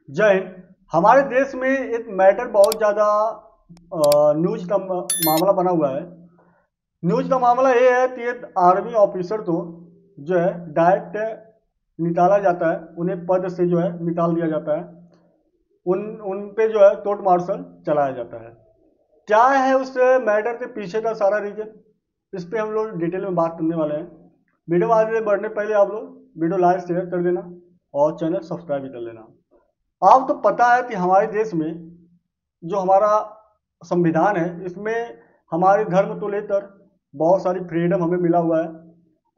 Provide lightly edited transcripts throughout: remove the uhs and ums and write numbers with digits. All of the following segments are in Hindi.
जय हिंद। हमारे देश में एक मैटर बहुत ज़्यादा न्यूज का मामला बना हुआ है। न्यूज का मामला ये है कि एक आर्मी ऑफिसर को जो है डायरेक्ट निकाला जाता है, उन्हें पद से जो है निकाल दिया जाता है। उन उन पे जो है कोर्ट मार्शल चलाया जाता है। क्या है उस मैटर के पीछे का सारा रीजन, इस पे हम लोग डिटेल में बात करने वाले हैं। वीडियो आगे बढ़ने पहले आप लोग वीडियो लाइक शेयर कर देना और चैनल सब्सक्राइब भी कर लेना। आपको तो पता है कि हमारे देश में जो हमारा संविधान है, इसमें हमारे धर्म को लेकर बहुत सारी फ्रीडम हमें मिला हुआ है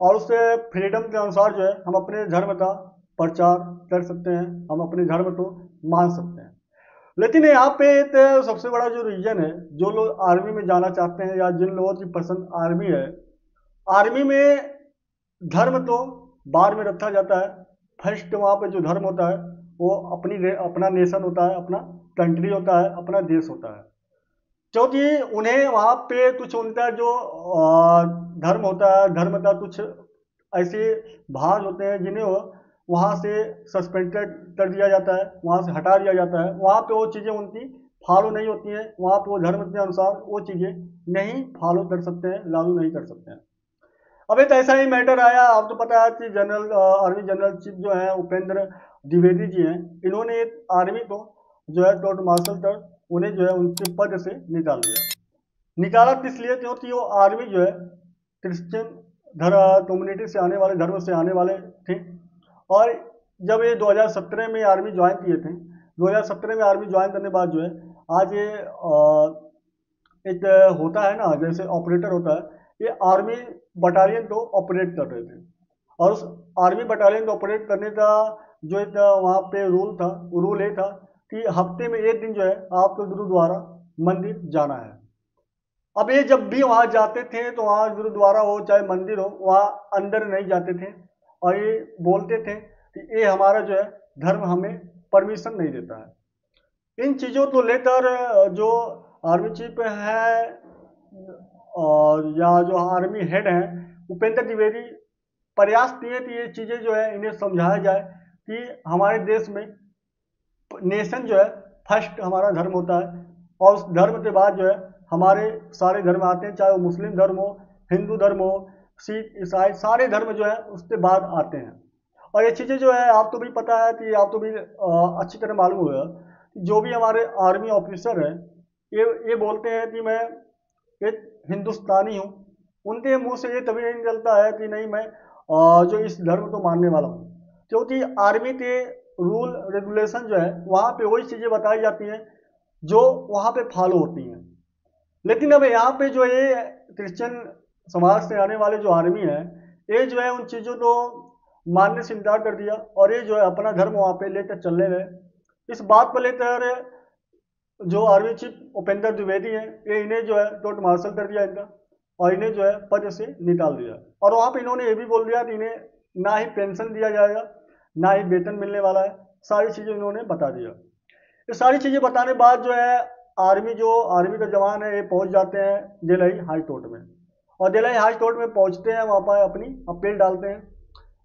और उस फ्रीडम के अनुसार जो है हम अपने धर्म का प्रचार कर सकते हैं, हम अपने धर्म को मान सकते हैं। लेकिन यहाँ पे एक सबसे बड़ा जो रीजन है, जो लोग आर्मी में जाना चाहते हैं या जिन लोगों की पसंद आर्मी है, आर्मी में धर्म तो बाद में रखा जाता है। फर्स्ट वहाँ पे जो धर्म होता है वो अपना नेशन होता है, अपना कंट्री होता है, अपना देश होता है। क्योंकि उन्हें वहाँ पे कुछ उनका जो धर्म होता है, धर्म का कुछ ऐसे भाग होते हैं जिन्हें वहाँ से सस्पेंडेड कर दिया जाता है, वहाँ से हटा दिया जाता है। वहाँ पे वो चीज़ें उनकी फॉलो नहीं होती हैं, वहाँ पे वो धर्म के अनुसार वो चीज़ें नहीं फॉलो कर सकते हैं, लागू नहीं कर सकते हैं। अब एक ऐसा ही मैटर आया, आपको तो पता है कि जनरल आर्मी जनरल चीफ जो है उपेंद्र द्विवेदी जी हैं। इन्होंने एक आर्मी को जो है कोर्ट मार्शल कर उन्हें जो है उनके पद से निकाल दिया। निकाला किस लिए? क्योंकि वो आर्मी जो है क्रिश्चियन कम्युनिटी से आने वाले, धर्म से आने वाले थे। और जब ये 2017 में आर्मी ज्वाइन किए थे, 2017 में आर्मी ज्वाइन करने के बाद जो है आज ये एक होता है ना, जैसे ऑपरेटर होता है, ये आर्मी बटालियन को ऑपरेट कर रहे थे। और उस आर्मी बटालियन को ऑपरेट करने का जो एक वहाँ पे रूल था, वो रूल ये था कि हफ्ते में एक दिन जो है आपको गुरुद्वारा मंदिर जाना है। अब ये जब भी वहाँ जाते थे तो वहाँ गुरुद्वारा हो चाहे मंदिर हो, वहाँ अंदर नहीं जाते थे और ये बोलते थे कि ये हमारा जो है धर्म हमें परमिशन नहीं देता है। इन चीज़ों को लेकर जो आर्मी चीफ है और या जो आर्मी हेड हैं उपेंद्र द्विवेदी प्रयास किए कि ये चीज़ें जो है इन्हें समझाया जाए कि हमारे देश में नेशन जो है फर्स्ट हमारा धर्म होता है और उस धर्म के बाद जो है हमारे सारे धर्म आते हैं, चाहे वो मुस्लिम धर्म हो, हिंदू धर्म हो, सिख ईसाई, सारे धर्म जो है उसके बाद आते हैं। और ये चीज़ें जो है आप तो भी पता है कि आप तो भी अच्छी तरह मालूम होगा कि जो भी हमारे आर्मी ऑफिसर हैं ये बोलते हैं कि मैं एक हिंदुस्तानी हूँ। उनके मुंह से ये कभी नहीं निकलता है कि नहीं मैं जो इस धर्म को मानने वाला हूँ। क्योंकि आर्मी के रूल रेगुलेशन जो है वहाँ पे वही चीज़ें बताई जाती हैं जो वहाँ पे फॉलो होती हैं। लेकिन अब यहाँ पे जो ये क्रिश्चियन समाज से आने वाले जो आर्मी है, ये जो है उन चीज़ों को मानने से इनकार कर दिया और ये जो है अपना धर्म वहाँ पे लेकर चलने लगे। इस बात को लेकर जो आर्मी चीफ उपेंद्र द्विवेदी हैं, ये इन्हें जो है कोर्ट मार्शल कर दिया इनका और इन्हें जो है पद से निकाल दिया। और वहाँ पे इन्होंने ये भी बोल दिया कि इन्हें ना ही पेंशन दिया जाएगा, ना ही वेतन मिलने वाला है। सारी चीज़ें इन्होंने बता दिया। ये सारी चीज़ें बताने के बाद जो है आर्मी का जवान है ये पहुँच जाते हैं दिल्ली हाई कोर्ट में। और दिल्ली हाई कोर्ट में पहुँचते हैं, वहाँ पर अपनी अपील डालते हैं।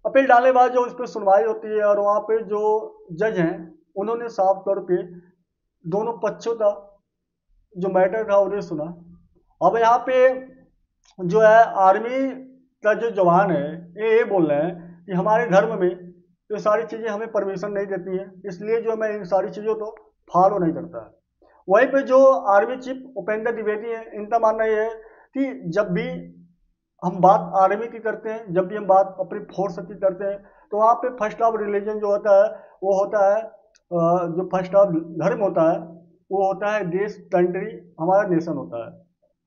अपील डालने के बाद जो उस पर सुनवाई होती है और वहाँ पे जो जज हैं उन्होंने साफ तौर पे दोनों पक्षों का जो मैटर था उन्हें सुना। अब यहाँ पे जो है आर्मी का जो जवान है ये बोल रहे हैं कि हमारे धर्म में ये सारी चीज़ें हमें परमिशन नहीं देती हैं, इसलिए जो मैं इन सारी चीज़ों को फॉलो नहीं करता है। वहीं पे जो आर्मी चीफ उपेंद्र द्विवेदी है, इनका मानना यह है कि जब भी हम बात आर्मी की करते हैं, जब भी हम बात अपनी फोर्स की करते हैं, तो वहाँ पे फर्स्ट ऑफ रिलीजन जो होता है वो होता है जो फर्स्ट ऑफ धर्म होता है वो होता है देश, कंट्री, हमारा नेशन होता है।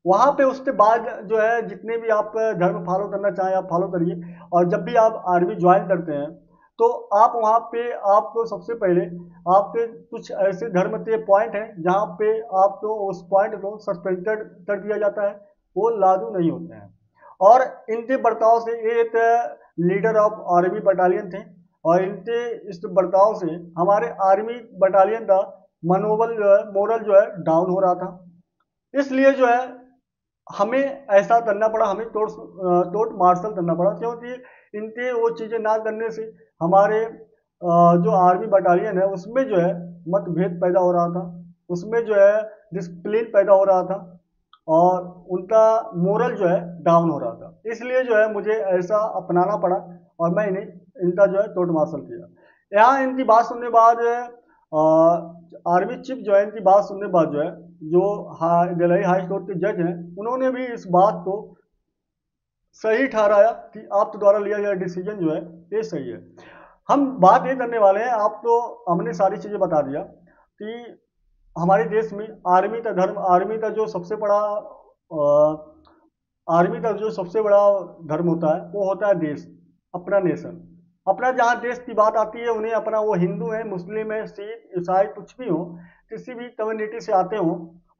वहाँ पे उसके बाद जो है जितने भी आप धर्म फॉलो करना चाहें आप फॉलो करिए। और जब भी आप आर्मी ज्वाइन करते हैं तो आप वहाँ पे आपको सबसे पहले आपके कुछ ऐसे धर्म के पॉइंट हैं जहाँ पे आपको उस पॉइंट को सस्पेंडेड कर दिया जाता है, वो लागू नहीं होते हैं। और इनके बर्ताव से ये एक लीडर ऑफ आर्मी बटालियन थे और इनके इस बर्ताव से हमारे आर्मी बटालियन का मनोबल जो है, मोरल जो है डाउन हो रहा था। इसलिए जो है हमें ऐसा करना पड़ा, हमें कोर्ट मार्शल करना पड़ा। क्योंकि इनके वो चीज़ें ना करने से हमारे जो आर्मी बटालियन है उसमें जो है मतभेद पैदा हो रहा था, उसमें जो है डिसिप्लिन पैदा हो रहा था और उनका मोरल जो है डाउन हो रहा था। इसलिए जो है मुझे ऐसा अपनाना पड़ा और मैंने इनका जो है कोर्ट मार्शल किया। यहाँ इनकी बात सुनने के बाद आर्मी चीफ जो है इनकी बात सुनने के बाद जो है जो दिल्ली हाई कोर्ट के जज हैं उन्होंने भी इस बात को सही ठहराया कि आप द्वारा लिया गया डिसीजन जो है ये सही है। हम बात ये करने वाले हैं, आप तो हमने सारी चीज़ें बता दिया कि हमारे देश में आर्मी का धर्म, आर्मी का जो सबसे बड़ा धर्म होता है वो होता है देश, अपना नेशन। अपना जहाँ देश की बात आती है उन्हें अपना, वो हिंदू है, मुस्लिम है, सिख, ईसाई, कुछ भी हो, किसी भी कम्युनिटी से आते हो,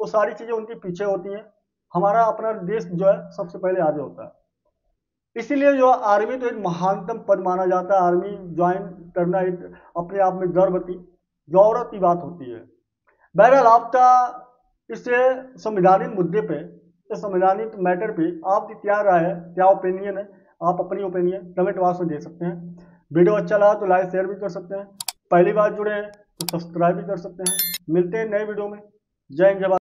वो सारी चीज़ें उनके पीछे होती हैं। हमारा अपना देश जो है सबसे पहले आगे होता है। इसीलिए जो आर्मी तो एक महानतम पद माना जाता है। आर्मी ज्वाइन करना एक अपने आप में गौरव की बात होती है। बहरहाल आपका इस संवैधानिक मुद्दे पे, इस संवैधानिक मैटर पे आपकी क्या राय है, क्या ओपिनियन है? आप अपनी ओपिनियन कमेंट बॉक्स में दे सकते हैं। वीडियो अच्छा लगा तो लाइक शेयर भी कर सकते हैं। पहली बार जुड़े हैं तो सब्सक्राइब भी कर सकते हैं। मिलते हैं नए वीडियो में। जय हिंद, जय भारत।